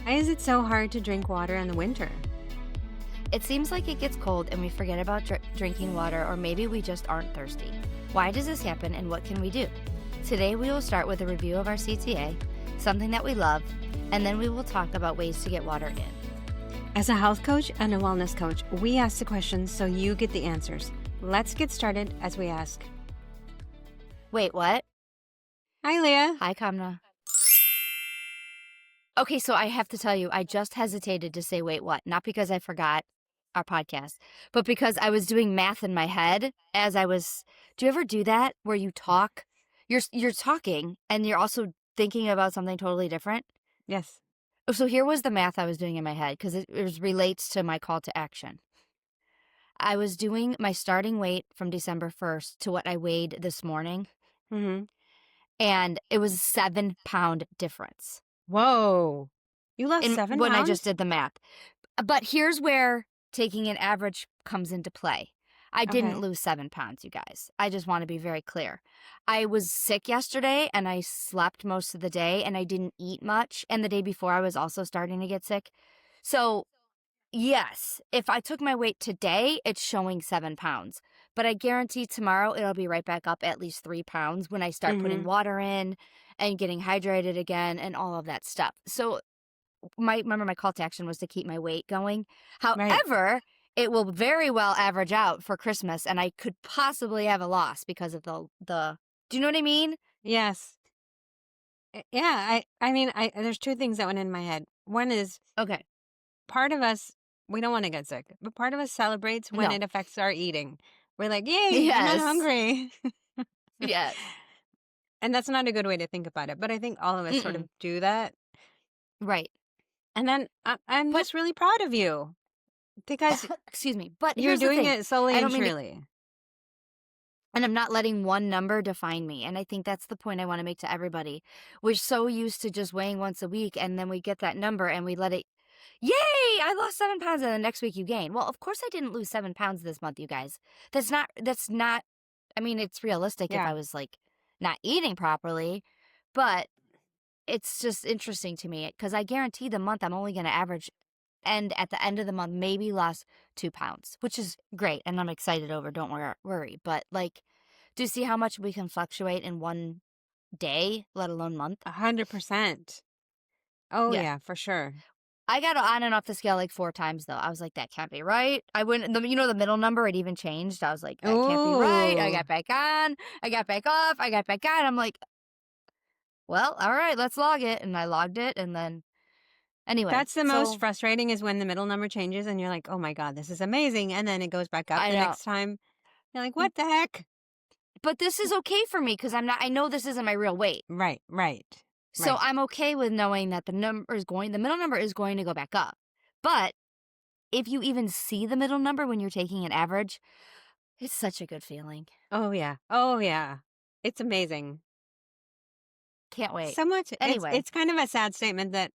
Why is it so hard to drink water in the winter? It seems like it gets cold and we forget about drinking water, or maybe we just aren't thirsty. Why does this happen and what can we do? Today we will start with a review of our CTA, something that we love, and then we will talk about ways to get water in. As a health coach and a wellness coach, we ask the questions so you get the answers. Let's get started as we ask. Wait, what? Hi, Leah. Hi, Kamna. Okay, so I have to tell you, I just hesitated to say wait, what? Not because I forgot our podcast, but because I was doing math in my head as I was. Do you ever do that where you talk? You're talking and you're also thinking about something totally different? Yes. So here was the math I was doing in my head because it relates to my call to action. I was doing my starting weight from December 1st to what I weighed this morning, Mm-hmm. and it was a 7-pound difference Whoa. You lost 7 when I pounds? just did the math. But here's where taking an average comes into play. I didn't Okay. lose 7 pounds, you guys. I just want to be very clear. I was sick yesterday and I slept most of the day and I didn't eat much. And the day before I was also starting to get sick. So yes, if I took my weight today, it's showing 7 pounds. But I guarantee tomorrow it'll be right back up at least 3 pounds when I start putting water in and getting hydrated again and all of that stuff. So remember my call to action was to keep my weight going. Right. However, it will very well average out for Christmas, and I could possibly have a loss because of the. Do you know what I mean? Yes. Yeah. I mean, there's two things that went in my head. One is Okay. part of us, we don't want to get sick, but part of us celebrates when No. it affects our eating. We're like, yay, I'm not Yes. hungry. Yes. And that's not a good way to think about it. But I think all of us sort of do that. Right. And then I'm But- just really proud of you because Excuse me. But you're here's the doing thing. it slowly I and don't mean to- surely. And I'm not letting one number define me. And I think that's the point I want to make to everybody. We're so used to just weighing once a week, and then we get that number and we let it, yay, I lost 7 pounds, and the next week you gain. Well, of course I didn't lose 7 pounds this month, you guys. That's not, I mean, it's realistic if Yeah. I was like not eating properly, but it's just interesting to me because I guarantee the month I'm only going to average, and at the end of the month, maybe lost 2 pounds, which is great. And I'm excited over, don't worry. But like, do you see how much we can fluctuate in one day, let alone month? 100%. Oh, Yeah. yeah, for sure. I got on and off the scale like 4 times though. I was like, that can't be right. I wouldn't, the middle number, it even changed. I was like, that can't be right. I Ooh. got back on, I got back off, I got back on. I'm like, well, all right, let's log it. And I logged it. And then anyway. That's the most so frustrating is when the middle number changes and you're like, oh my God, this is amazing. And then it goes back up I the know. next time. You're like, what the heck? But this is okay for me because I know this isn't my real weight. Right. So Right. I'm okay with knowing that the middle number is going to go back up. But if you even see the middle number when you're taking an average, it's such a good feeling. Oh, yeah. Oh, yeah. It's amazing. Can't wait. So much. Anyway. It's kind of a sad statement that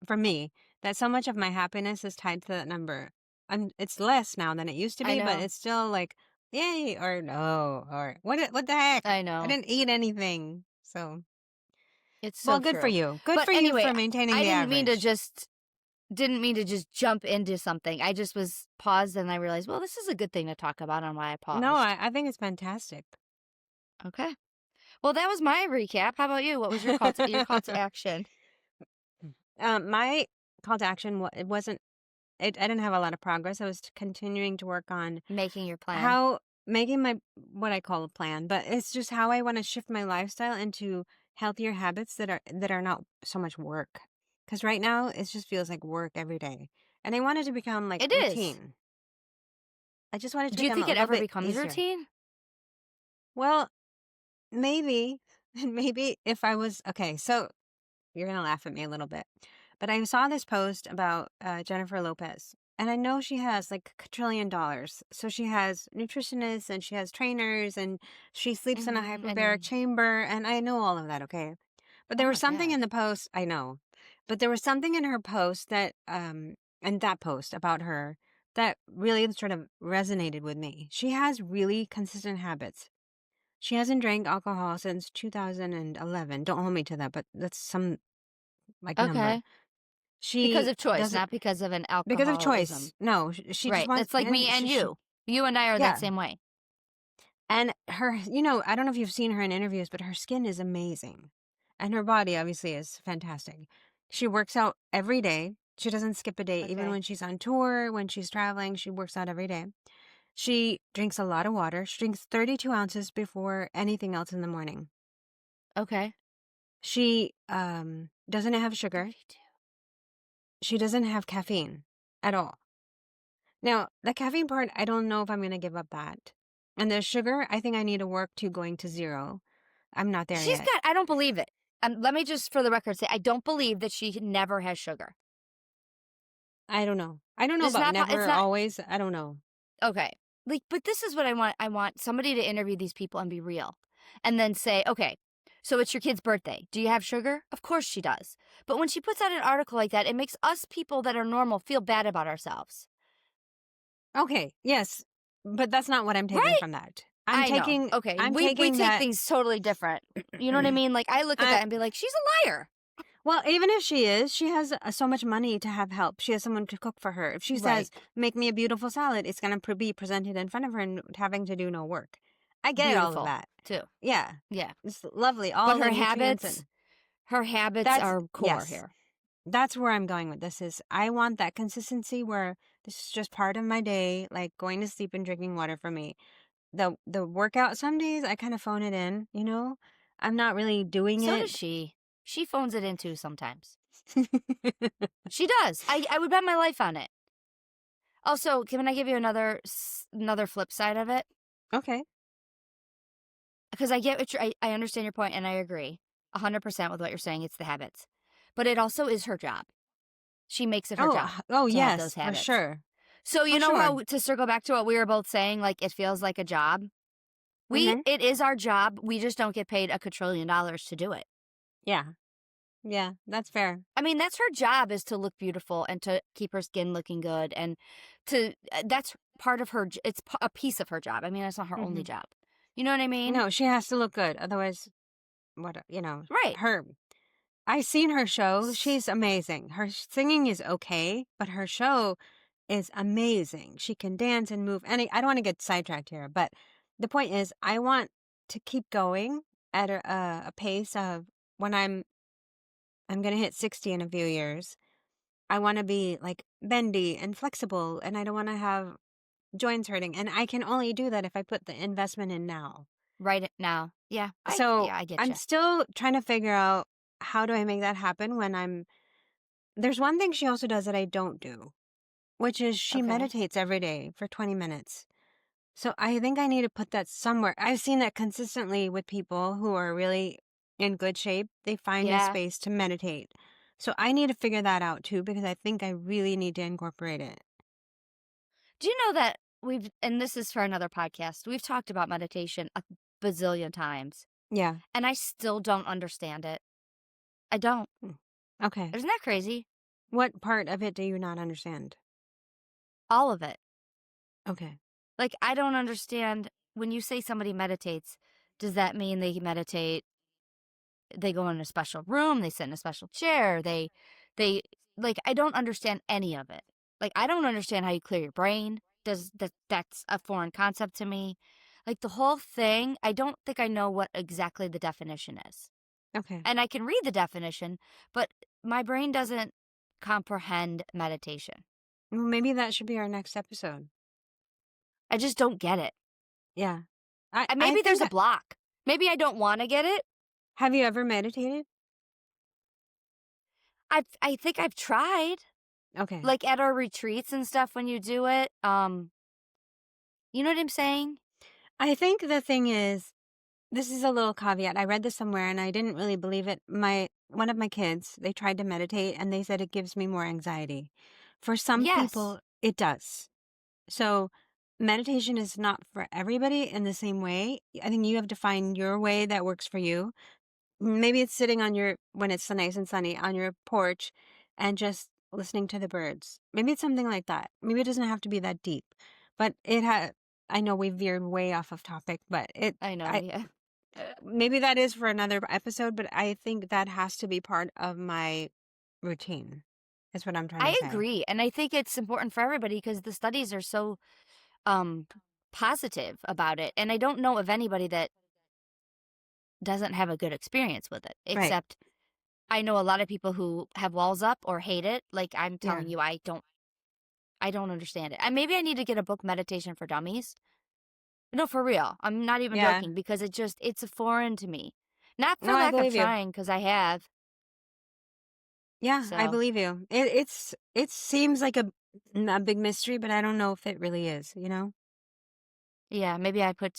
for me, that so much of my happiness is tied to that number. It's less now than it used to I be, but know. it's still like, yay, or no, or what the heck? I know. I didn't eat anything. So, It's so well, good for true. you. Good But for anyway, you for maintaining I the didn't average. didn't mean to just jump into something. I just was paused and I realized, well, this is a good thing to talk about and why I paused. No, I think it's fantastic. Okay. Well, that was my recap. How about you? What was your call to action? My call to action, it wasn't, I didn't have a lot of progress. I was continuing to work on Making your plan. making my, what I call a plan, but it's just how I want to shift my lifestyle into healthier habits that are not so much work. Because right now it just feels like work every day. And I want it to become like It is. routine. I just want it to Do you become think a it little ever bit becomes easier. routine? Well, maybe, maybe if I was, okay, so you're going to laugh at me a little bit. But I saw this post about Jennifer Lopez. And I know she has like $1 trillion. So she has nutritionists and she has trainers and she sleeps in a I know. hyperbaric chamber. And I know all of that, okay? But there Oh was my something God. in the post, I know. But there was something in her post that, and that post about her that really sort of resonated with me. She has really consistent habits. She hasn't drank alcohol since 2011. Don't hold me to that, but that's some like number. Okay. Because She of choice, doesn't not because of an because of alcoholism. choice. No, she just Right. wants That's like and me and you. You and I are that yeah. same way. And her, I don't know if you've seen her in interviews, but her skin is amazing. And her body obviously is fantastic. She works out every day. She doesn't skip a day, even Okay. when she's on tour, when she's traveling, she works out every day. She drinks a lot of water. She drinks 32 ounces before anything else in the morning. Okay. She doesn't have sugar. 32. She doesn't have caffeine at all. Now, the caffeine part, I don't know if I'm going to give up that. And the sugar, I think I need to work to going to zero. I'm not there She's yet. got, I don't believe it. Let me just, for the record, say I don't believe that she never has sugar. I don't know. I don't know It's about not, it's never, not, always. I don't know. okay. Like, but this is what I want. I want somebody to interview these people and be real. And then say, okay, so it's your kid's birthday. Do you have sugar? Of course she does. But when she puts out an article like that, it makes us people that are normal feel bad about ourselves. Okay, yes. But that's not what I'm taking Right? from that. I know. Okay. I'm We taking take that. things totally different. You know what I mean? Like, I look at I, that and be like, she's a liar. well, even if she is, she has so much money to have help. She has someone to cook for her. If she says, Right. make me a beautiful salad, it's going to be presented in front of her and having to do no work. I get all of Beautiful, that. too. Yeah. Yeah. It's lovely. But All the nutrients and her habits that's, are core yes. here. That's where I'm going with this is I want that consistency where this is just part of my day, like going to sleep and drinking water for me. The workout, some days I kind of phone it in, I'm not really doing So does it. she. She phones it in too sometimes. She does. I would bet my life on it. Also, can I give you another flip side of it? Okay. Because I get what I understand your point and I agree 100% with what you're saying. It's the habits. But it also is her job. She makes it her job Oh to have those yes, for habits. sure. So you For know sure. how, to circle back to what we were both saying, like it feels like a job? Mhm. It is our job. We just don't get paid $1 quadrillion to do it. Yeah. Yeah, that's fair. I mean, that's her job, is to look beautiful and to keep her skin looking good, and that's part of her. It's a piece of her job. I mean, it's not her only Mhm. job. You know what I mean? No, she has to look good. Otherwise, what, Right. her I seen her show. S- She's amazing. Her singing is okay, but her show is amazing. She can dance and move. And I don't want to get sidetracked here, but the point is, I want to keep going at a pace of when I'm going to hit 60 in a few years. I want to be like bendy and flexible, and I don't want to have joints hurting. And I can only do that if I put the investment in now. Right now. Yeah. So I get I'm you. still trying to figure out how do I make that happen when there's one thing she also does that I don't do, which is she Okay. meditates every day for 20 minutes. So I think I need to put that somewhere. I've seen that consistently with people who are really in good shape. They find a Yeah. space to meditate. So I need to figure that out too because I think I really need to incorporate it. Do you know that and this is for another podcast, we've talked about meditation a bazillion times, Yeah. and I still don't understand it. I don't. Hmm. Okay. Isn't that crazy? What part of it do you not understand? All of it. Okay. Like, I don't understand when you say somebody meditates, does that mean they meditate, they go in a special room, they sit in a special chair, they like, I don't understand any of it. Like, I don't understand how you clear your brain. That's a foreign concept to me. Like, the whole thing, I don't think I know what exactly the definition is. Okay. And I can read the definition, but my brain doesn't comprehend meditation. Well, maybe that should be our next episode. I just don't get it. Yeah. And I maybe there's think, a block. Maybe I don't want to get it. have you ever meditated? I think I've tried, Okay. like at our retreats and stuff when you do it. You know what I'm saying? I think the thing is, this is a little caveat. I read this somewhere and I didn't really believe it. One of my kids, they tried to meditate and they said it gives me more anxiety. For some Yes. people, it does. So meditation is not for everybody in the same way. I think you have to find your way that works for you. Maybe it's sitting when it's so nice and sunny on your porch and just listening to the birds. Maybe it's something like that. Maybe it doesn't have to be that deep. But I know we veered way off of topic, but I know, I, yeah. maybe that is for another episode, but I think that has to be part of my routine. is what I'm trying to I say. agree, and I think it's important for everybody because the studies are so, positive about it, and I don't know of anybody that doesn't have a good experience with it, Right. except I know a lot of people who have walls up or hate it. Like, I'm Yeah. telling you, I don't understand it. Maybe I need to get a book, Meditation for Dummies. No, for real. I'm not even Yeah. joking because it's a foreign to me. Not No, for I lack of believe you. trying, because I have. Yeah, I So, believe you. It seems like a big mystery, but I don't know if it really is, you know? yeah,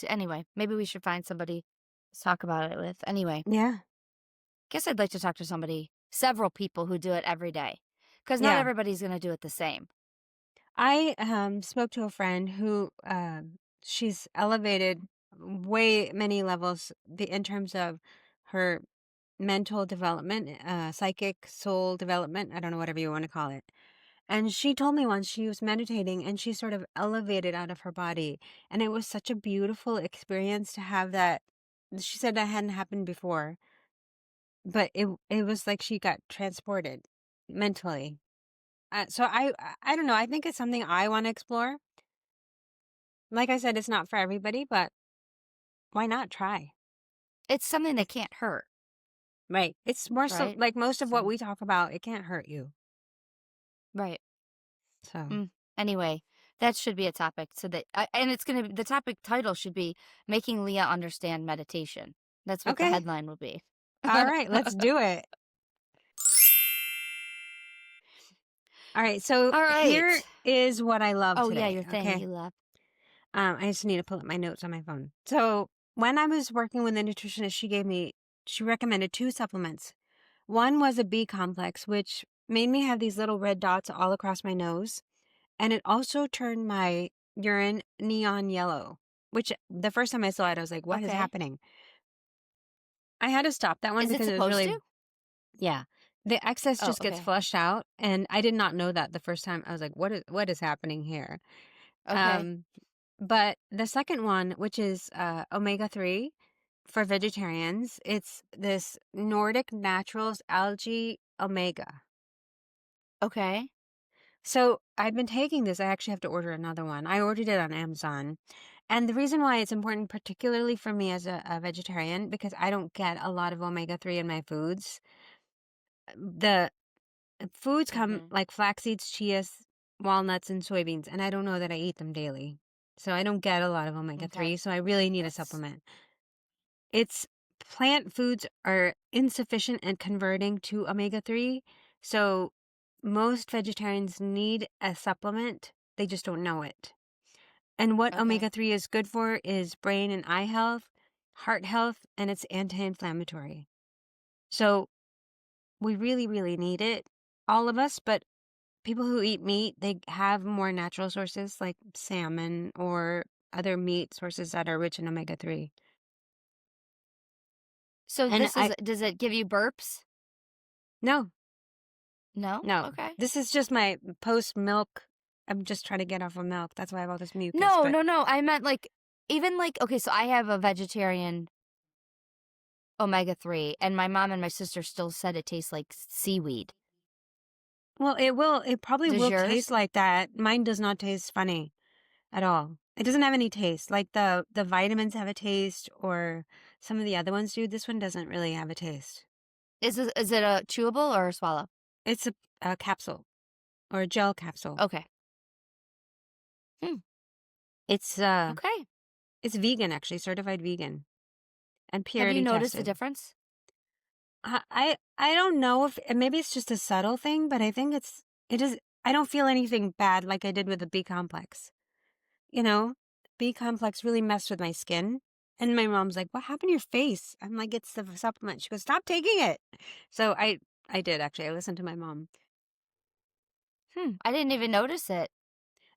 anyway, maybe we should find somebody to talk about it with. Anyway, Yeah. guess I'd like to talk to several people who do it every day, because not Yeah. everybody's going to do it the same. I spoke to a friend who she's elevated way many levels in terms of her mental development, psychic soul development. I don't know, whatever you want to call it. And she told me once she was meditating and she sort of elevated out of her body. And it was such a beautiful experience to have that. She said that hadn't happened before, but it was like she got transported mentally. So I don't know. I think it's something I want to explore. Like I said, it's not for everybody, but why not try? It's something that It's can't hurt, right. It's more so right? like most of what So, we talk about, it can't hurt you. right. So, Mm. Anyway, that should be a topic. And the topic title should be Making Leah Understand Meditation. That's what the okay. headline will be. All right, let's do it. All right. So All here right. is what I love Oh, yeah, today. your thing. Okay. You left. I just need to pull up my notes on my phone. So when I was working with the nutritionist, she recommended two supplements. One was a B complex, which made me have these little red dots all across my nose. And it also turned my urine neon yellow, which the first time I saw it, I was like, what is Okay. happening? I had to stop that one Is it because it was supposed really, to? yeah. The excess Oh, just gets okay. flushed out. And I did not know that the first time. I was like, what is happening here? Okay. Um, but the second one, which is omega-3 for vegetarians, it's this Nordic Naturals algae omega. Okay. So I've been taking this. I actually have to order another one. I ordered it on Amazon. And the reason why it's important, particularly for me as a vegetarian, because I don't get a lot of omega-3 in my foods. The foods come Mm-hmm. like flax seeds, walnuts, and soybeans, and I don't know that I eat them daily. So I don't get a lot of Okay. omega-3, so I really need a That's supplement. It's plant foods are insufficient in converting to omega-3, so most vegetarians need a supplement. They just don't know it. And what okay. omega-3 is good for is brain and eye health, heart health, and it's anti-inflammatory. So we really, really need it, all of us, but people who eat meat, they have more natural sources like salmon or other meat sources that are rich in omega-3. So And does it give you burps? no, No? no, Okay. this is just my post milk. I'm just trying to get off of milk. That's why I have all this mucus. No, But no, no. I meant like, even like, okay, so I have a vegetarian omega-3, and my mom and my sister still said it tastes like seaweed. well, it probably Does will taste yours? like that. Mine does not taste funny at all. It doesn't have any taste. Like the vitamins have a taste or some of the other ones do. This one doesn't really have a taste. Is it a chewable or a swallow? It's a capsule or a gel capsule. Okay. Hmm. It's Okay. it's vegan actually, certified vegan and Have you purity noticed a tested. difference? I don't know if maybe it's just a subtle thing, but I think it is. I don't feel anything bad like I did with the B complex. You know, B complex really messed with my skin. And my mom's like, "What happened to your face?" I'm like, "It's the supplement." She goes, "Stop taking it." So I did actually. I listened to my mom. I didn't even notice it.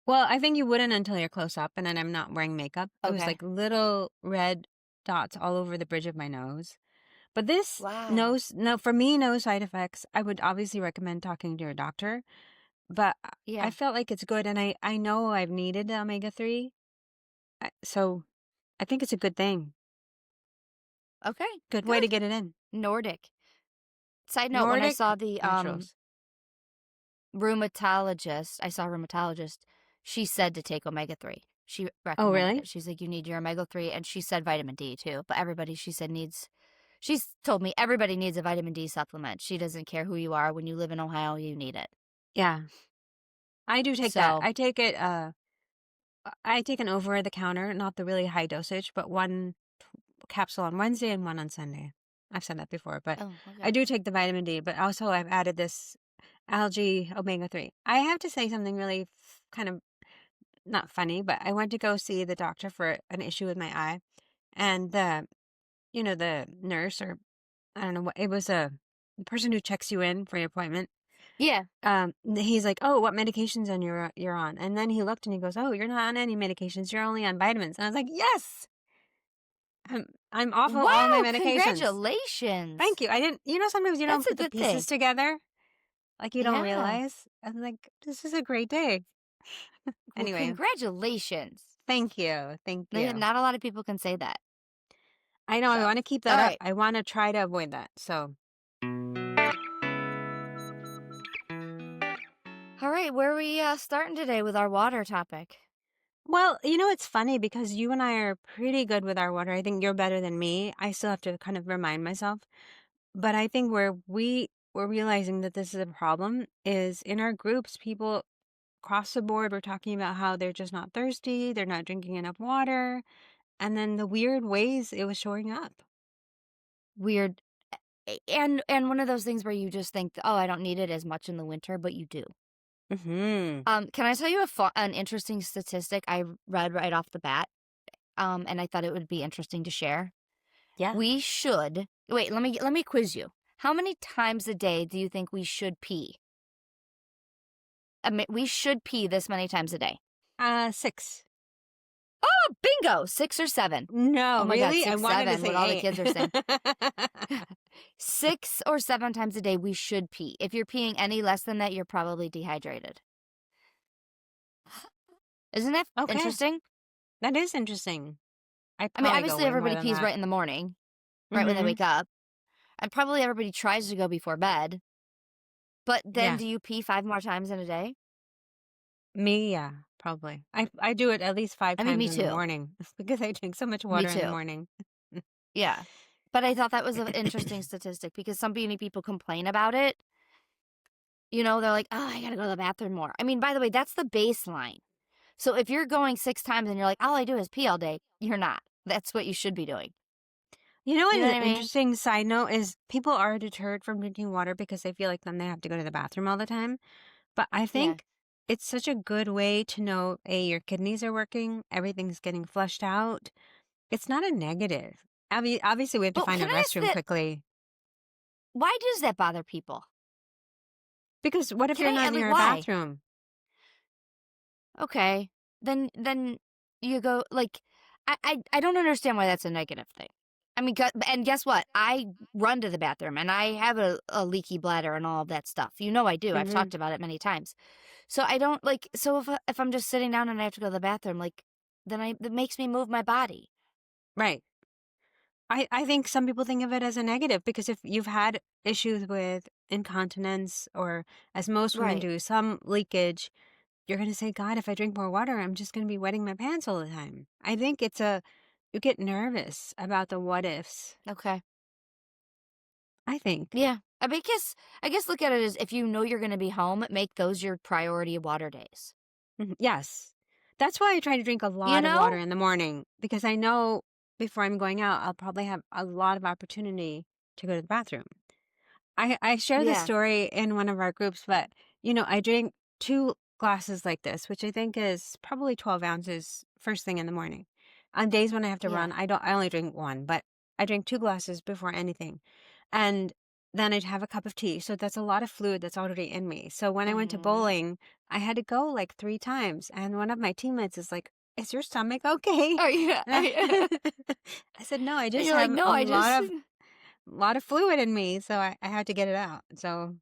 Well, I think you wouldn't until you're close up, and then I'm not wearing makeup. It was Okay. like little red dots all over the bridge of my nose. But this Wow. no, for me, no side effects. I would obviously recommend talking to your doctor, but I Yeah. felt like it's good, and I know I've needed the omega-3, so I think it's a good thing. Okay. Good way to Good. get it in. Nordic. Side note, when I Nordic saw the Naturals. rheumatologist, I saw a rheumatologist, she said to take omega-3. She Oh, recommended really? it. She's like, "You need your omega-3," and she said vitamin D too, but everybody, she said, needs she's told me everybody needs a vitamin D supplement. She doesn't care who you are. When you live in Ohio, you need it. Yeah. I do take that. So I take an over the counter, not the really high dosage, but one capsule on Wednesday and one on Sunday. I've said that before, but oh, I okay. do take the vitamin D, but also I've added this algae omega-3. I have to say something really kind of not funny, but I went to go see the doctor for an issue with my eye, and the nurse, or I don't know what, it was a person who checks you in for your appointment. Yeah. He's like, "Oh, what medications you're on?" And then he looked and he goes, "Oh, you're not on any medications. You're only on vitamins." And I was like, "Yes, I'm off of all my Wow, medications." congratulations. Thank you. I didn't, sometimes you don't That's a put the good pieces thing. together, like you don't Yeah. realize. I'm like, this is a great day. Well, Anyway, congratulations. thank you, thank you. Not a lot of people can say that. I know I So, want to keep all that up. right. I want to try to avoid that. So, All right, where are we starting today with our water topic? well, it's funny because you and I are pretty good with our water. I think you're better than me. I still have to kind of remind myself. But I think where we're realizing that this is a problem is in our groups, people across the board were talking about how they're just not thirsty, they're not drinking enough water, and then the weird ways it was showing up. Weird. And one of those things where you just think, "Oh, I don't need it as much in the winter," but you do. Hmm. Can I tell you an interesting statistic I read right off the bat? And I thought it would be interesting to share. Yeah. We should wait. Let me quiz you. How many times a day do you think we should pee? We should pee this many times a day. 6. Oh, bingo! 6 or 7. Oh No, my God, really? I six, wanted to 7. What all the say kids are saying. 8. 6 or 7 times a day we should pee. If you're peeing any less than that, you're probably dehydrated. Isn't that Okay, interesting? that is interesting. I I mean, probably go obviously way more everybody than pees that. right in the morning, right when they Mhm. wake up, and probably everybody tries to go before bed. But then Yeah. do you pee 5 more times in a day? Me, yeah, probably. I do it at least 5 I mean, times me in the too. morning because I drink so much Me water in the too. morning. Yeah. But I thought that was an interesting statistic because so many people complain about it. They're like, "Oh, I gotta go to the bathroom more." I mean, by the way, that's the baseline. So if you're going 6 times and you're like, "All I do is pee all day," you're not. That's what you should be doing. You know, You know an what I mean? interesting side note is people are deterred from drinking water because they feel like then they have to go to the bathroom all the time. But I Yeah. think it's such a good way to know, A, your kidneys are working, everything's getting flushed out. It's not a negative. Obviously, we have to But find a can I ask restroom that quickly why does that bother people? because what if Can you're I not like, near a why? bathroom? Okay. Then you go like I don't understand why that's a negative thing. I mean, and guess what? I run to the bathroom and I have a leaky bladder and all of that stuff. I do. I've Hmm. talked about it many times. So I don't like. So if I'm just sitting down and I have to go to the bathroom, like, then that makes me move my body. Right. I think some people think of it as a negative because if you've had issues with incontinence or, as most women Right. do, some leakage, you're going to say, God, if I drink more water, I'm just going to be wetting my pants all the time. I think you get nervous about the what ifs. Okay. I think. Yeah. I guess look at it as if you know you're going to be home, make those your priority water days. Mhm. Yes. That's why I try to drink a You lot of water know? in the morning because I know before I'm going out, I'll probably have a lot of opportunity to go to the bathroom. I share this Yeah. story in one of our groups, but I drink 2 glasses like this, which I think is probably 12 ounces first thing in the morning. On days when I have to Yeah. run, I only drink one, but I drink 2 glasses before anything. And then I'd have a cup of tea. So that's a lot of fluid that's already in me. So when I went to Mhm. bowling, I had to go like 3 times. And one of my teammates is like, "Is your stomach okay?" Oh yeah. And I said, "No, I And just you're like, have "No, a I just lot of fluid in me, so I had to get it out." So,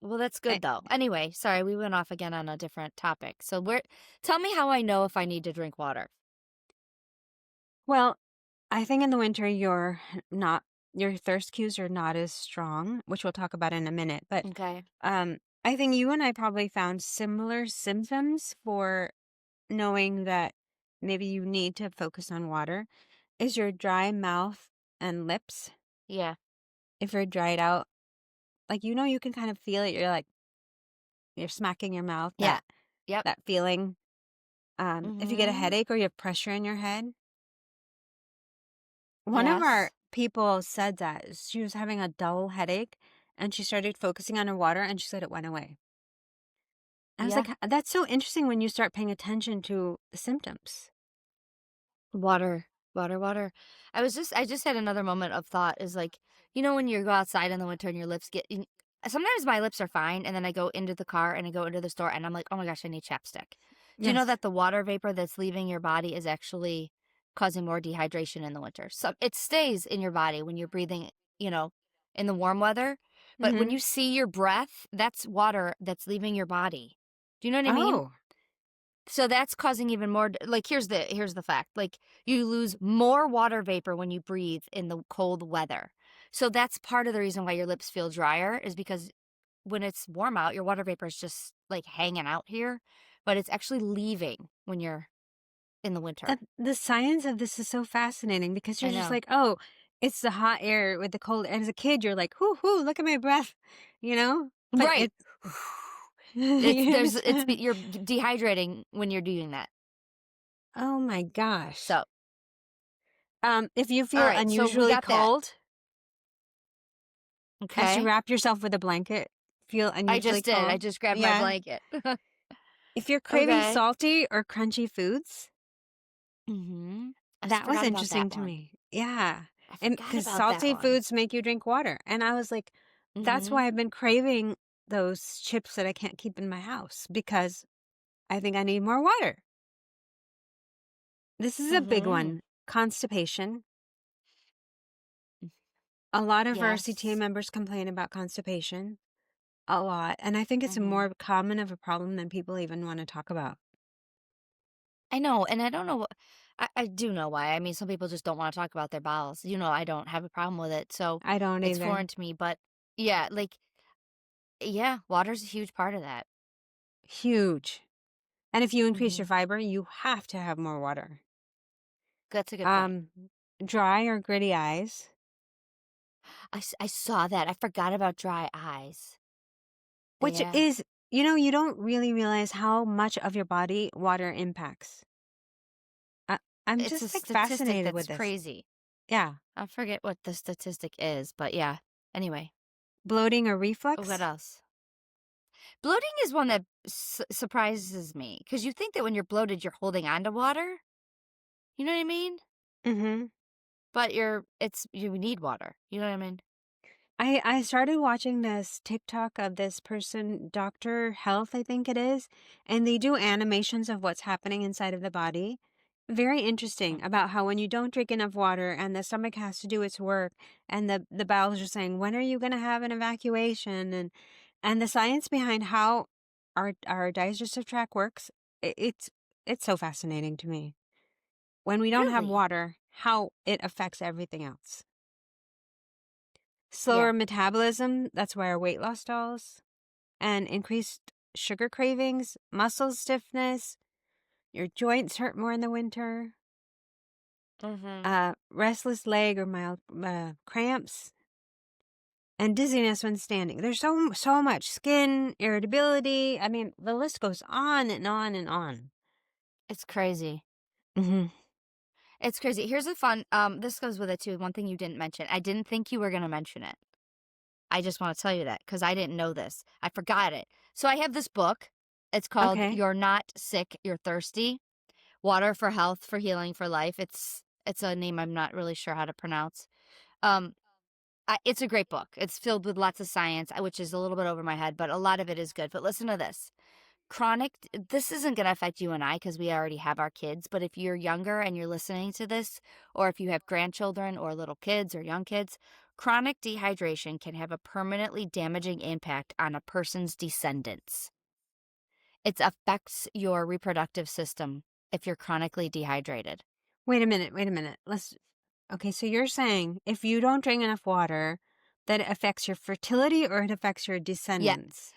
Well, that's I, good though. Anyway, sorry, we went off again on a different topic. So where tell me how I know if I need to drink water. well, I think in the winter not your thirst cues are not as strong, which we'll talk about in a minute. But Okay. I think you and I probably found similar symptoms for knowing that maybe you need to focus on water. Is your dry mouth and lips? Yeah. If you're dried out, like, you can kind of feel it. You're like, you're smacking your mouth, Yeah. Yep. that feeling. If you get a Mhm. headache or you have pressure in your head, one of our Yes. people said that she was having a dull headache and she started focusing on her water and she said it went away. I was Yeah. like, that's so interesting when you start paying attention to the symptoms. Water, water, water. I just had another moment of thought is like, when you go outside in the winter and your lips sometimes my lips are fine and then I go into the car and I go into the store and I'm like, "Oh my gosh, I need chapstick." Do you know Yes. that the water vapor that's leaving your body is actually causing more dehydration in the winter? So it stays in your body when you're breathing, you know, in the warm weather, but when Mm-hmm. you see your breath, that's water that's leaving your body. Do you know what I mean? Oh, So that's causing even more like, here's the fact, like, you lose more water vapor when you breathe in the cold weather. So that's part of the reason why your lips feel drier is because when it's warm out, your water vapor is just, like, hanging out here, but it's actually leaving when you're in the winter. the science of this is so fascinating because you're I just know. like, oh, it's the hot air with the cold. And as a kid, you're like, whoo, whoo, look at my breath, you know? But Right. it's, you're just, You're dehydrating when you're doing that. oh my gosh. So, If you feel alright, so we unusually got that. cold, as you Okay. wrap yourself with a blanket, feel I unusually just did, I cold. just grabbed my Yeah. blanket. If you're craving Okay. salty or crunchy foods, Mhm. that was Forgot about interesting that to one. me. Yeah. I And forgot because about that salty one. foods make you drink water. And I was like, that's Mhm. why I've been craving those chips that I can't keep in my house because I think I need more water. This is a big Mhm. one. Constipation. A lot of our CTA Yes. members complain about constipation a lot. And I think it's Mhm. more common of a problem than people even want to talk about. I know, and I don't know what I do know why. I mean, some people just don't wanna talk about their bowels. I don't have a problem with it, so I don't it's either. foreign to me, but yeah, like, yeah, water's a huge part of that. Huge. And if you increase your Mhm. fiber, you have to have more water. That's a good point. Um, Dry or gritty eyes, I saw that. I forgot about dry eyes. which Yeah. is, you don't really realize how much of your body water impacts. I, I'm It's a just like statistic fascinated that's with this. crazy. Yeah. I forget what the statistic is, but yeah. Anyway, Bloating or what reflux? else? Bloating is one that surprises me because you think that when you're bloated, you're holding on to water. You know what I mean? Mm-hmm. But you need water. You know what I mean? I started watching this TikTok of this person, Doctor Health, I think it is, and they do animations of what's happening inside of the body. Very interesting Mm. about how when you don't drink enough water and the stomach has to do its work and the bowels are saying, when are you going to have an evacuation? And the science behind how our digestive tract works, it's so fascinating to me. When we don't have Really? water, how it affects everything else. Yeah. Slower metabolism, that's why our weight loss stalls, and increased sugar cravings, muscle stiffness, your joints hurt more in the winter, Mhm. restless leg or mild cramps, and dizziness when standing. There's so much skin irritability. I mean, the list goes on and on and on. It's crazy. Hmm. It's crazy. Here's a fun this goes with it too. One thing you didn't mention. I didn't think you were going to mention it. I just want to tell you that cuz I didn't know this. I forgot it. So I have this book. It's called Okay. You're Not Sick, You're Thirsty. Water for Health, for Healing, for Life. It's a name I'm not really sure how to pronounce. Um it's a great book. It's filled with lots of science, which is a little bit over my head, but a lot of it is good. But listen to this. This isn't going to affect you and I because we already have our kids. But if you're younger and you're listening to this, or if you have grandchildren or little kids or young kids, chronic dehydration can have a permanently damaging impact on a person's descendants. It affects your reproductive system if you're chronically dehydrated. Wait a minute. Wait a minute. Okay, so you're saying if you don't drink enough water, that it affects your fertility or it affects your Yeah, descendants?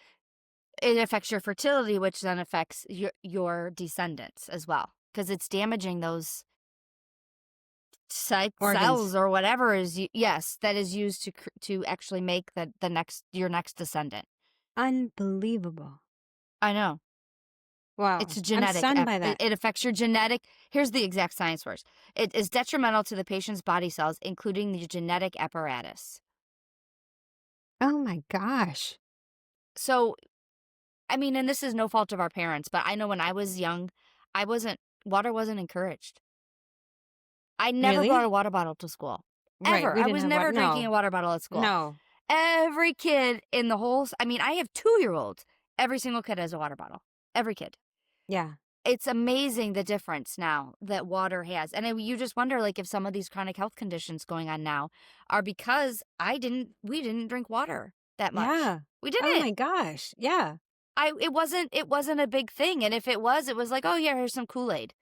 It affects your fertility, which then affects your descendants as well, because it's damaging those Organs. cells or whatever is yes, that is used to actually make the next your next descendant. Unbelievable. I know. Wow. It's a I'm genetic stunned by that. it affects your genetic. Here's the exact science words. It is detrimental to the patient's body cells, including the genetic apparatus. Oh my gosh. So, I mean, and this is no fault of our parents, but I know when I was young, water wasn't encouraged. I never brought a Really? water bottle to school. Right. Ever. We I didn't was have water. never drinking No. a water bottle at school. No. Every kid in the whole I mean, I have 2-year-olds. Every single kid has a water bottle. Every kid. Yeah. It's amazing the difference now that water has. And you just wonder, like, if some of these chronic health conditions going on now are because we didn't drink water that much. Yeah. We Oh didn't. my gosh. Yeah. It wasn't a big thing. And if it was like, oh yeah, here's some Kool-Aid.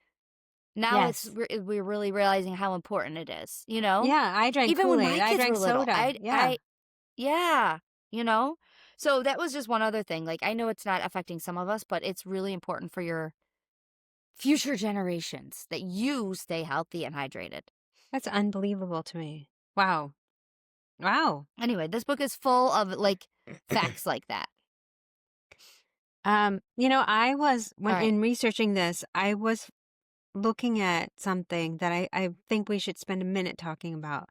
Now Yes. we're really realizing how important it is, you know? Yeah. I drank Even when Kool-Aid. my I kids were drank little, soda. Yeah. yeah, you know? So that was just one other thing. Like, I know it's not affecting some of us, but it's really important for your future generations that you stay healthy and hydrated. That's unbelievable to me. Wow. Wow. Anyway, this book is full of like facts like that. I was All when right. in researching this, I was looking at something that I think we should spend a minute talking about.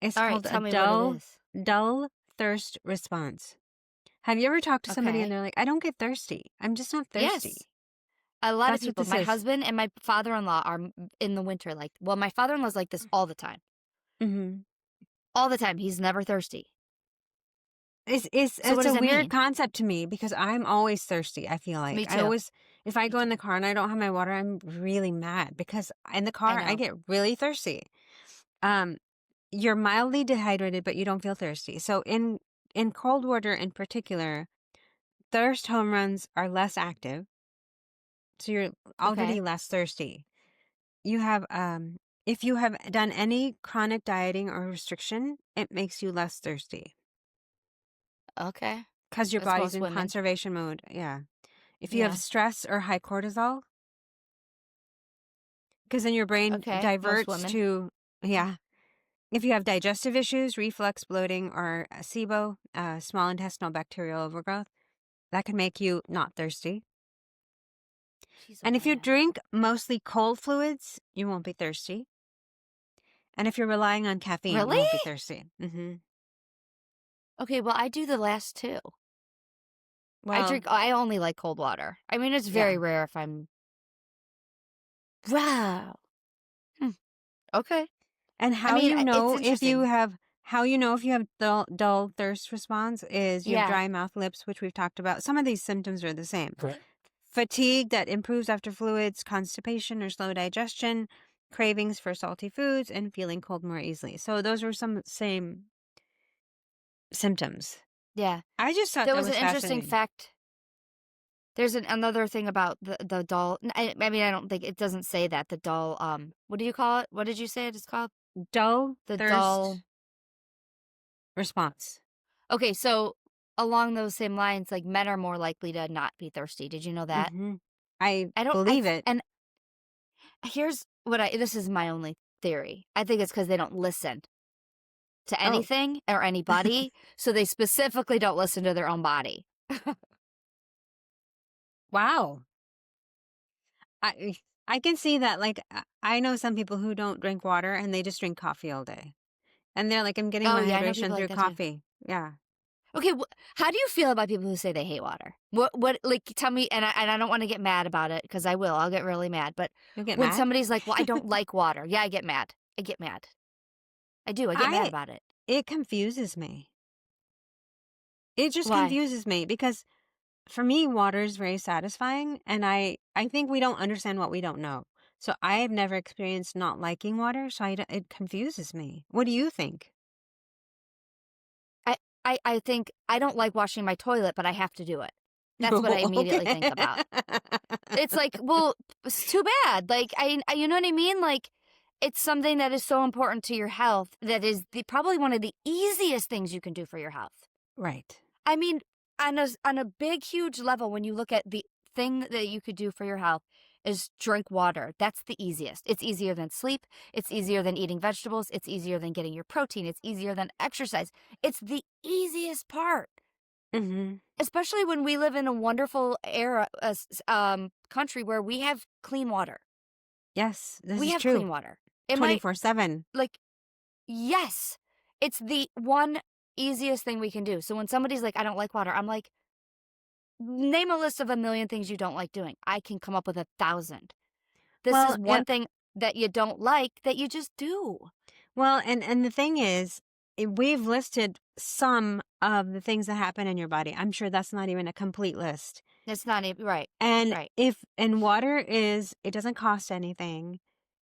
It's All right. called a Tell me what it is. dull thirst response. Have you ever talked to somebody and Okay. they're like, I don't get thirsty. I'm just not thirsty. Yes. A lot of That's what people, this my is. husband and my father-in-law are in the winter my father-in-law's like this all the time. Hmm. All the time. He's never thirsty. So what It's does a it weird mean? concept to me because I'm always thirsty, I feel like. Me too. If I Me go in too. the car and I don't have my water, I'm really mad because in the I car I know. get really thirsty. Um, you're mildly dehydrated, but you don't feel thirsty. So in cold water in particular, thirst hormones are less active, so you're already Okay. less thirsty. You have if you have done any chronic dieting or restriction, it makes you less thirsty Okay. because your That's body's most in women. conservation mode. Yeah. If you have Yeah. stress or high cortisol, because then your brain Okay. Most diverts women. to, yeah. If you have digestive issues, reflux, bloating, or SIBO, small intestinal bacterial overgrowth, that can make you not thirsty. She's a And if you man. drink mostly cold fluids, you won't be thirsty. And if you're relying on caffeine, you Really? won't be thirsty. Okay, well, I do the last two. Well, I only like cold water. I mean, it's yeah. very rare if I'm wow. Hmm. Okay. And I mean, it's interesting. how you know if you have dull thirst response is you have Yeah. dry mouth, lips, which we've talked about. Some of these symptoms are the same. Correct. Fatigue that improves after fluids, constipation or slow digestion, cravings for salty foods, and feeling cold more easily. So those are some same symptoms. Yeah. I just thought There that was an was interesting fascinating. fact. There's another thing about the doll. I mean, I don't think it doesn't say that the doll. What do you call it? What did you say it is called? Dull The doll. thirst response. Okay, so along those same lines, like men are more likely to not be thirsty. Did you know that? Hmm. I I don't. believe it. And here's what this is my only theory. I think it's because they don't listen to Oh, anything or anybody, so they specifically don't listen to their own body. wow. I I can see that. Like I know some people who don't drink water and they just drink coffee all day, and they're like, I'm getting Oh my yeah, I know hydration people like through that too. coffee. Yeah, Okay, how do you feel about people who say they hate water? What like tell me, and I don't want to get mad about it because I will. I'll get really mad. But you'll get when mad. somebody's like, "Well, I don't like water," yeah, I get mad. I get mad. I do. I get mad I about it. It confuses me. It just Why? confuses me because for me, water is very satisfying, and I think we don't understand what we don't know. So I have never experienced not liking water, so it confuses me. What do you think? I, I think I don't like washing my toilet, but I have to do it. That's what I Oh, immediately okay. think about. It's like, well, it's too bad. Like, you know what I mean? Like, it's something that is so important to your health that is probably one of the easiest things you can do for your health. Right. I mean, on a big, huge level, when you look at the thing that you could do for your health is drink water. That's the easiest. It's easier than sleep. It's easier than eating vegetables. It's easier than getting your protein. It's easier than exercise. It's the easiest part, Mhm. especially when we live in a wonderful country where we have clean water. Yes, this We is have true. clean water. It might 24/7. like yes, it's the one easiest thing we can do. So when somebody's like, "I don't like water," I'm like, name a list of a million things you don't like doing. I can come up with 1,000. This Well, is one thing that you don't like that you just do. and the thing is, we've listed some of the things that happen in your body. I'm sure that's not even a complete list. It's not even right. And Right. water is, it doesn't cost anything.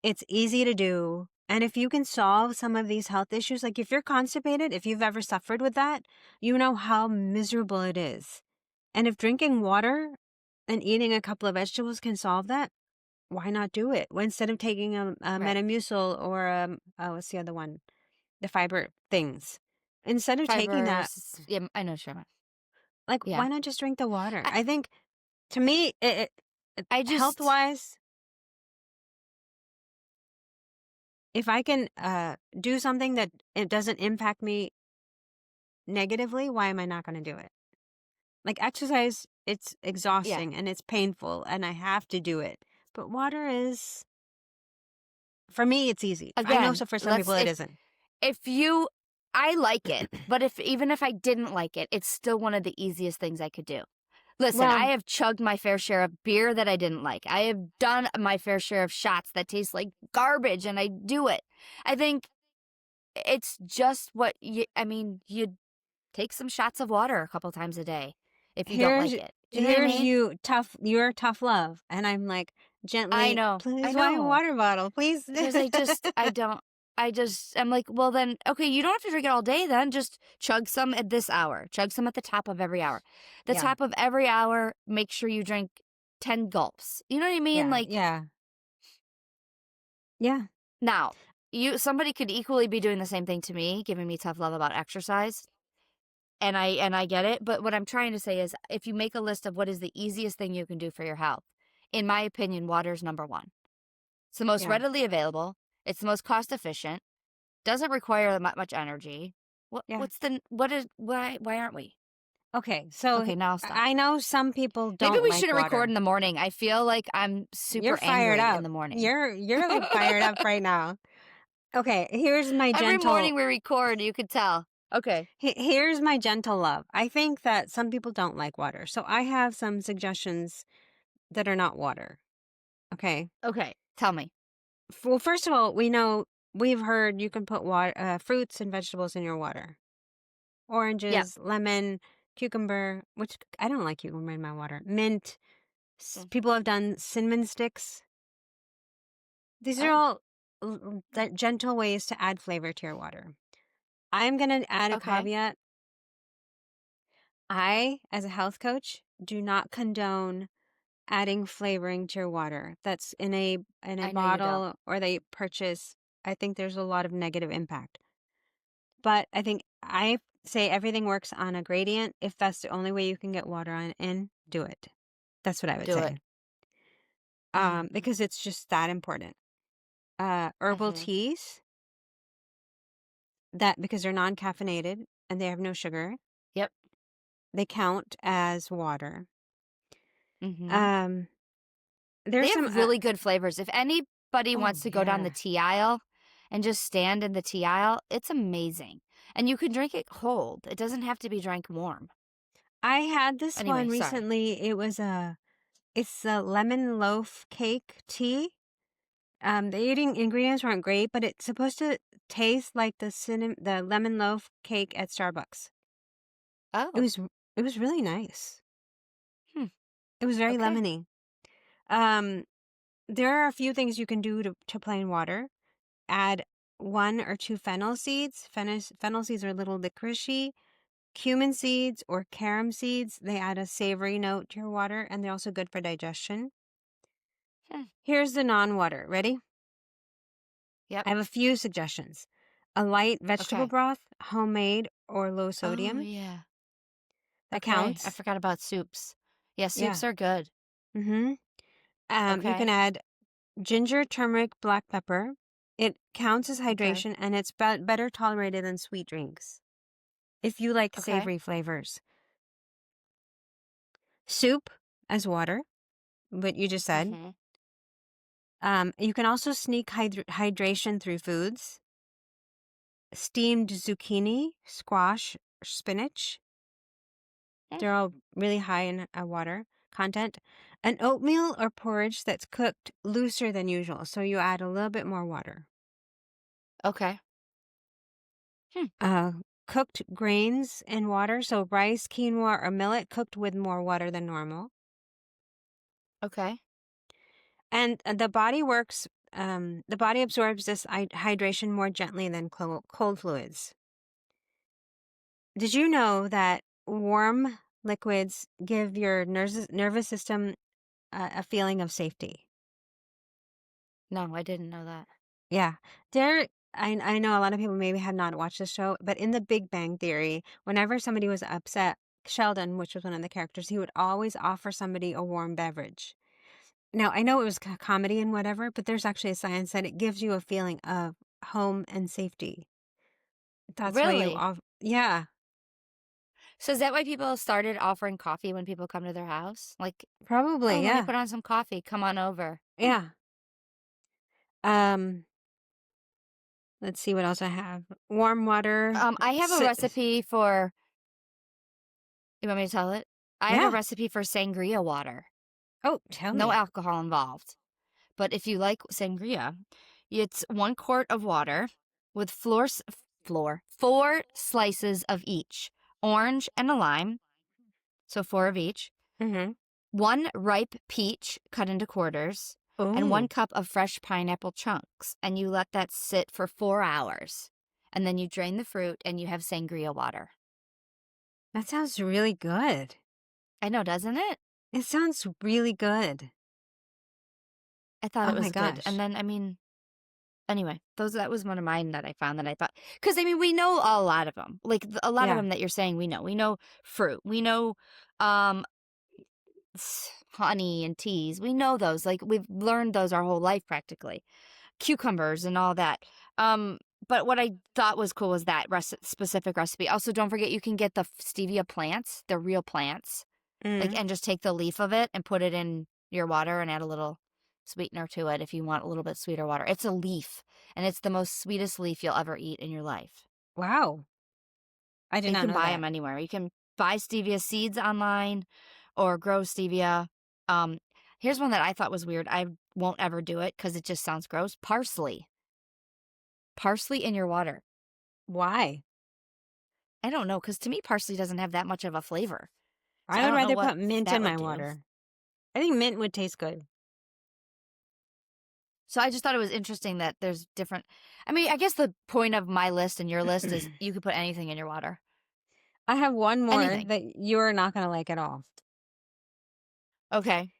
It's easy to do. And if you can solve some of these health issues, like if you're constipated, if you've ever suffered with that, you know how miserable it is. And if drinking water and eating a couple of vegetables can solve that, why not do it? Well, instead of taking a Right. Metamucil or what's the other one? The fiber things. Instead of taking that, Fibers. Yeah, I know, Sherman. like, Yeah. why not just drink the water? I, I think, to me, I health just, wise, if I can do something that it doesn't impact me negatively, why am I not going to do it? Like exercise, it's yeah. exhausting and it's painful and I have to do it. But water is, for me, it's easy. I know, Again, so for some let's, people it isn't. if you, I like it, but even if I didn't like it, it's still one of the easiest things I could do. Listen, I Well, have chugged my fair share of beer that I didn't like. I have done my fair share of shots that taste like garbage, and I do it. I think it's just what you take some shots of water a couple times a day if you don't here's like it. Do you know what I here's mean? you tough, you're tough love, and I'm like I gently, know. I please buy a know. water bottle, please. Because I'm like, well, then, okay, you don't have to drink it all day then. Just chug some at this hour, chug some at the top of every hour. The Yeah, top of every hour, make sure you drink 10 gulps. You know what I mean? yeah, Like, yeah, yeah, now, somebody could equally be doing the same thing to me, giving me tough love about exercise. And I get it. But what I'm trying to say is if you make a list of what is the easiest thing you can do for your health, in my opinion, water's number one. It's the most yeah. readily available. It's the most cost efficient. Doesn't require that much energy. Yeah. Why aren't we? Okay, so Okay, now I'll stop. I know some people Maybe don't we like shouldn't record water. in the morning. I feel like I'm You're super fired angry in up. the morning. You're like fired up right now. Okay, Every morning we record, you could tell. Okay. here's my gentle love. I think that some people don't like water. So I have some suggestions that are not water. Okay. Okay. Tell me. Well, first of all, we've heard you can put water, fruits and vegetables in your water. Yep. Oranges, lemon, cucumber, which I don't like cucumber in my water. Mint. Mm. People have done cinnamon sticks. These are Oh, all gentle ways to add flavor to your water. I'm going to add a okay. caveat. I, as a health coach, do not condone adding flavoring to your water that's in a I know you don't. bottle or they purchase. I think there's a lot of negative impact. But I say everything works on a gradient. If that's the only way you can get water in, do it. That's what I would Do it. say. Mm-hmm. Because it's just that important. Herbal Mm-hmm. teas, that because they're non-caffeinated and they have no sugar, Yep. they count as water. Mm-hmm. Um, They there's some, have really good flavors. If anybody oh wants to go down the yeah. tea aisle and just stand in the tea aisle, it's amazing. And you can drink it cold. It doesn't have to be drank warm. I had this Anyway, one sorry. recently. It's a lemon loaf cake tea. The eating ingredients weren't great, but it's supposed to taste like the lemon loaf cake at Starbucks. It Oh, was, it was really nice. hmm. It was very Okay. lemony. Um, there are a few things you can do to plain water. Add 1 or 2 fennel seeds. Fennel seeds are little licoricey. Cumin seeds or carom seeds, they add a savory note to your water and they're also good for digestion. Hmm. Here's the non-water. Ready? Yep. I have a few suggestions. A light vegetable Okay. broth, homemade or low Oh, sodium. yeah. That Okay, I counts. forgot about soups. Yeah, Yeah. soups are good. Mhm. You can Okay, add ginger, turmeric, black pepper. It counts as okay, hydration and it's better tolerated than sweet drinks if you like okay. savory flavors. Soup as water, what you just said. Mhm. You can also sneak hydration through foods. Steamed zucchini, squash, spinach. Mm, They're all really high in water content. An oatmeal or porridge that's cooked looser than usual, so you add a little bit more water. okay. Hmm, Uh, Cooked grains in water, so rice, quinoa, or millet cooked with more water than normal. okay. And the body absorbs this hydration more gently than cold fluids. Did you know that warm liquids give your nervous system a feeling of safety? No, I didn't know that. Yeah. There I know a lot of people maybe have not watched the show, but in The Big Bang Theory, whenever somebody was upset, Sheldon, which was one of the characters, he would always offer somebody a warm beverage. Now, I know it was comedy and whatever, but there's actually a science that it gives you a feeling of home and safety. That's why Really? yeah, So is that why people started offering coffee when people come to their house? Like, "Oh, probably, let me yeah. put on some coffee, come on over." Hmm. Yeah. Um, let's see what else I have. Warm water. I have a recipe for you want me to tell it? I have a Yeah. recipe for sangria water. Oh, tell No me. alcohol involved. But if you like sangria, it's 1 quart of water with 4 slices of each, orange and a lime, so 4 of each, Mhm. 1 ripe peach cut into quarters, and 1 Oh, cup of fresh pineapple chunks, and you let that sit for 4 hours. And then you drain the fruit and you have sangria water. that sounds really good. I know, doesn't it? It sounds really good. I thought Oh it my was good. And gosh. then, I mean, anyway, those that was one of mine that I found that I thought, because I mean, we know a lot of them. Like a lot of Yeah. them that you're saying, we know. We know fruit. We know um honey and teas. We know those. Like we've learned those our whole life practically. Cucumbers and all that. But what I thought was cool was that specific recipe. Also, don't forget you can get the stevia plants. They're real plants. Like Mm. and just take the leaf of it and put it in your water and add a little sweetener to it if you want a little bit sweeter water. It's a leaf, and it's the most sweetest leaf you'll ever eat in your life. Wow. I did You not can know buy that. them anywhere. You can buy stevia seeds online or grow stevia. Um, Here's one that I thought was weird. I won't ever do it because it just sounds gross. Parsley. Parsley in your water. Why? I don't know, because to me, parsley doesn't have that much of a flavor. So I I would don't know rather what put mint that in would my do. water. I think mint would taste good. So I just thought it was interesting that there's different. I mean, I guess the point of my list and your list is you could put anything in your water. I have one more Anything. that you're not going to like at all. Okay.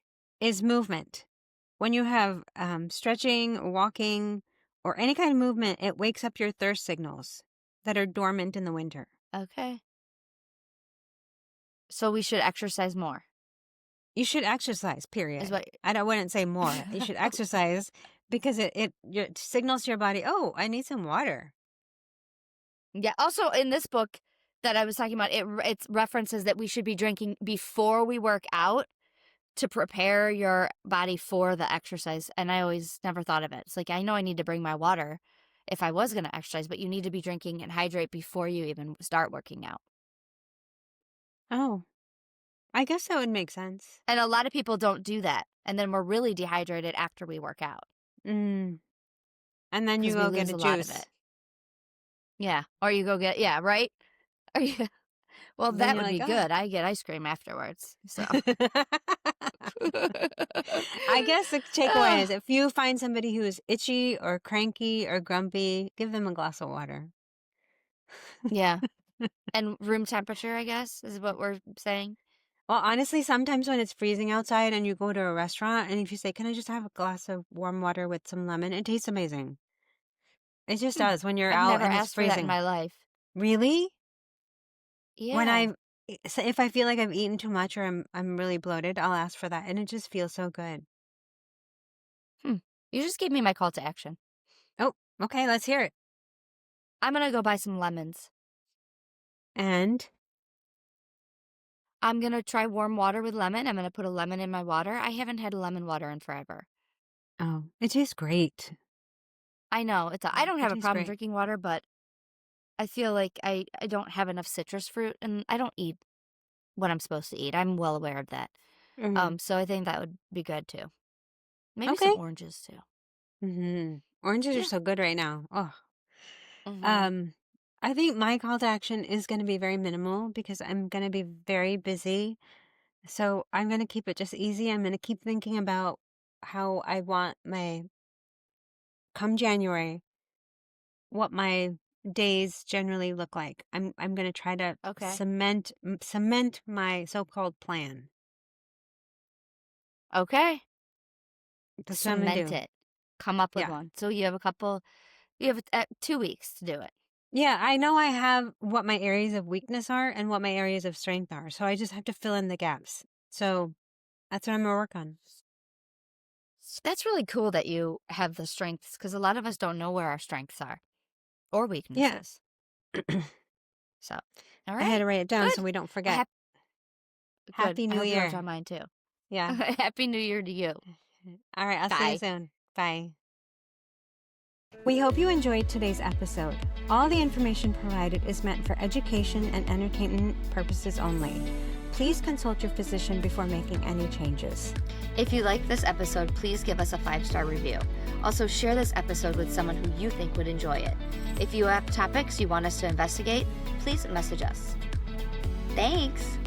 Is movement. When you have stretching, walking, or any kind of movement, it wakes up your thirst signals that are dormant in the winter. Okay. So we should exercise more, You should exercise, is period. what. I wouldn't say more. You should exercise because it signals to your body, oh, I need some water. Yeah. Also, in this book that I was talking about, it references that we should be drinking before we work out to prepare your body for the exercise. And I always never thought of it. It's like I know I need to bring my water if I was going to exercise, but you need to be drinking and hydrate before you even start working out. Oh, I guess that would make sense. And a lot of people don't do that. And then we're really dehydrated after we work out Mm. And then you because we go get lose a a lot of juice. it. Yeah. Or you go get, yeah, right? Or you, well, Then that you're would like, be oh. good. I get ice cream afterwards. So. I guess the takeaway is Ah, if you find somebody who is itchy or cranky or grumpy, give them a glass of water. yeah. And room temperature, I guess, is what we're saying. Well, honestly, sometimes when it's freezing outside and you go to a restaurant and if you say, can I just have a glass of warm water with some lemon? It tastes amazing. It just Hmm. does when you're I've out never and it's asked for that in freezing. my life. Really? When I Yeah. So if I feel like I've eaten too much or I'm really bloated, I'll ask for that, and it just feels so good. Hmm. You just gave me my call to action. Oh, okay, let's hear it. I'm gonna go buy some lemons. And I'm gonna try warm water with lemon. I'm gonna put a lemon in my water. I haven't had lemon water in forever. oh, it tastes great. I know I don't It have a tastes problem great. drinking water, but I feel like I don't have enough citrus fruit, and I don't eat what I'm supposed to eat. I'm well aware of that. Mhm. So I think that would be good too. Maybe some Okay. oranges too. Oranges are Yeah. so good right now. Oh. Mhm. Um, I think my call to action is gonna be very minimal because I'm gonna be very busy. So I'm gonna keep it just easy. I'm gonna keep thinking about how I want my come January, what my days generally look like. I'm gonna try to Okay. cement my so-called plan. Okay. That's what I'm gonna Cement do. it. Come up with Yeah. one. So you have 2 weeks to do it. Yeah, I know I have what my areas of weakness are and what my areas of strength are. So I just have to fill in the gaps. So that's what I'm gonna work on. That's really cool that you have the strengths because a lot of us don't know where our strengths are or Yeah. weaknesses. So, all I had right. to write it down so Good. we don't A forget. hap- Good. Happy I New hope you wrote Year. down mine too. Yeah. Happy New Year to you. All right. I'll see you Bye. soon. Bye. We hope you enjoyed today's episode. All the information provided is meant for education and entertainment purposes only. Please consult your physician before making any changes. If you liked this episode, please give us a 5-star review. Also, share this episode with someone who you think would enjoy it. If you have topics you want us to investigate, please message us. Thanks!